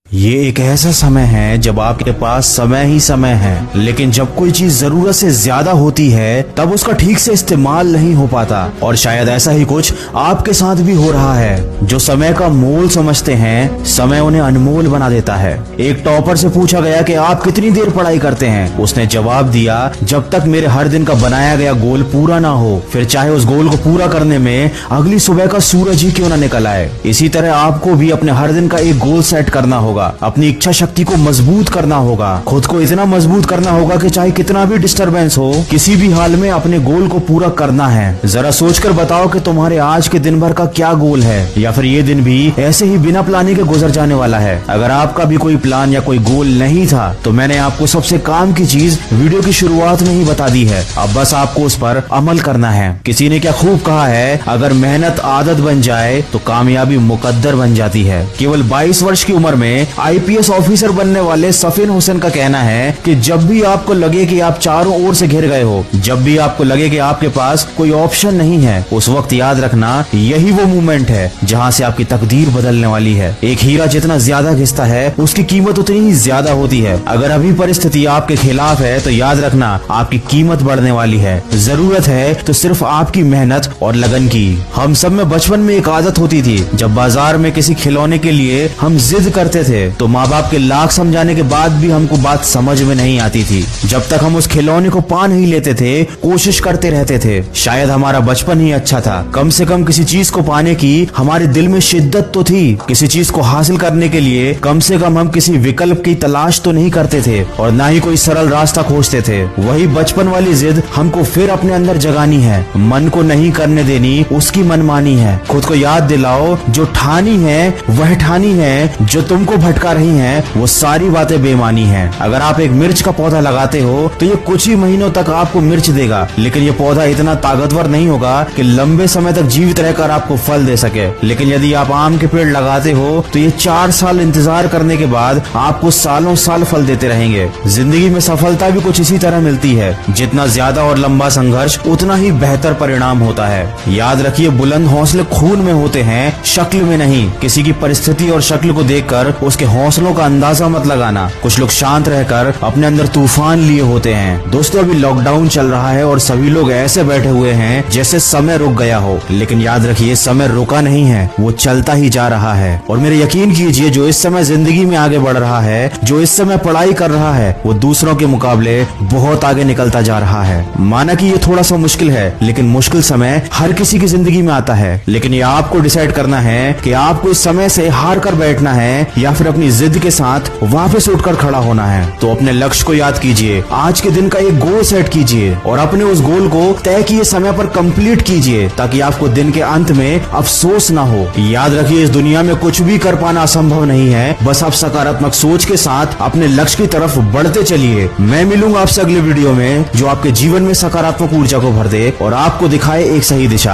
ये एक ऐसा समय है जब आपके पास समय ही समय है, लेकिन जब कोई चीज जरूरत से ज्यादा होती है तब उसका ठीक से इस्तेमाल नहीं हो पाता। और शायद ऐसा ही कुछ आपके साथ भी हो रहा है। जो समय का मोल समझते हैं, समय उन्हें अनमोल बना देता है। एक टॉपर से पूछा गया कि आप कितनी देर पढ़ाई करते हैं। उसने जवाब दिया, जब तक मेरे हर दिन का बनाया गया गोल पूरा ना हो, फिर चाहे उस गोल को पूरा करने में अगली सुबह का सूरज ही क्यों ना निकल आए। इसी तरह आपको भी अपने हर दिन का एक गोल सेट करना होगा, अपनी इच्छा शक्ति को मजबूत करना होगा, खुद को इतना मजबूत करना होगा कि चाहे कितना भी डिस्टरबेंस हो, किसी भी हाल में अपने गोल को पूरा करना है। जरा सोचकर बताओ कि तुम्हारे आज के दिन भर का क्या गोल है, या फिर ये दिन भी ऐसे ही बिना प्लानिंग के गुजर जाने वाला है। अगर आपका भी कोई प्लान या कोई गोल नहीं था तो मैंने आपको सबसे काम की चीज वीडियो की शुरुआत में ही बता दी है। अब बस आपको उस पर अमल करना है। किसी ने क्या खूब कहा है, अगर मेहनत आदत बन जाए तो कामयाबी मुकद्दर बन जाती है। केवल 22 वर्ष की उम्र में आईपीएस ऑफिसर बनने वाले सफीन हुसैन का कहना है कि जब भी आपको लगे कि आप चारों ओर से घिर गए हो, जब भी आपको लगे कि आपके पास कोई ऑप्शन नहीं है, उस वक्त याद रखना यही वो मोमेंट है जहां से आपकी तकदीर बदलने वाली है। एक हीरा जितना ज्यादा घिसता है उसकी कीमत उतनी ही ज्यादा होती है। अगर अभी परिस्थिति आपके खिलाफ है तो याद रखना आपकी कीमत बढ़ने वाली है। जरूरत है तो सिर्फ आपकी मेहनत और लगन की। हम सब में बचपन में एक आदत होती थी, जब बाजार में किसी खिलौने के लिए हम जिद करते थे तो माँ बाप के लाख समझाने के बाद भी हमको बात समझ में नहीं आती थी। जब तक हम उस खिलौने को पा नहीं लेते थे, कोशिश करते रहते थे। शायद हमारा बचपन ही अच्छा था। कम से कम किसी चीज को पाने की हमारे दिल में शिद्दत तो थी। किसी चीज को हासिल करने के लिए कम से कम हम किसी विकल्प की तलाश तो नहीं करते थे, और ना ही कोई सरल रास्ता खोजते थे। वही बचपन वाली जिद हमको फिर अपने अंदर जगानी है। मन को नहीं करने देनी उसकी मनमानी है। खुद को याद दिलाओ, जो ठानी है वह ठानी है, जो तुमको भटका रही हैं वो सारी बातें बेमानी हैं। अगर आप एक मिर्च का पौधा लगाते हो तो ये कुछ ही महीनों तक आपको मिर्च देगा, लेकिन ये पौधा इतना ताकतवर नहीं होगा कि लंबे समय तक जीवित रहकर आपको फल दे सके। लेकिन यदि आप आम के पेड़ लगाते हो तो ये 4 साल इंतजार करने के बाद आपको सालों साल फल देते रहेंगे। जिंदगी में सफलता भी कुछ इसी तरह मिलती है। जितना ज्यादा और लंबा संघर्ष उतना ही बेहतर परिणाम होता है। याद रखिए, बुलंद हौसले खून में होते हैं, शक्ल में नहीं। किसी की परिस्थिति और शक्ल को देखकर उसके हौसलों का अंदाजा मत लगाना। कुछ लोग शांत रहकर अपने अंदर तूफान लिए होते हैं। दोस्तों, अभी लॉकडाउन चल रहा है और सभी लोग ऐसे बैठे हुए हैं जैसे समय रुक गया हो, लेकिन याद रखिए समय रुका नहीं है, वो चलता ही जा रहा है। और मेरे यकीन कीजिए, जो इस समय जिंदगी में आगे बढ़ रहा है, जो इस समय पढ़ाई कर रहा है, वो दूसरों के मुकाबले बहुत आगे निकलता जा रहा है। माना कि ये थोड़ा सा मुश्किल है, लेकिन मुश्किल समय हर किसी की जिंदगी में आता है। लेकिन ये आपको डिसाइड करना है कि आपको इस समय से हार कर बैठना है या फिर अपनी जिद के साथ वापस उठकर खड़ा होना है। तो अपने लक्ष्य को याद कीजिए, आज के दिन का एक गोल सेट कीजिए और अपने उस गोल को तय किए समय पर कंप्लीट कीजिए, ताकि आपको दिन के अंत में अफसोस ना हो। याद रखिए, इस दुनिया में कुछ भी कर पाना असंभव नहीं है। बस आप सकारात्मक सोच के साथ अपने लक्ष्य की तरफ बढ़ते चलिए। मैं मिलूंगा आपसे अगले वीडियो में, जो आपके जीवन में सकारात्मक ऊर्जा को भर दे और आपको दिखाए एक सही दिशा।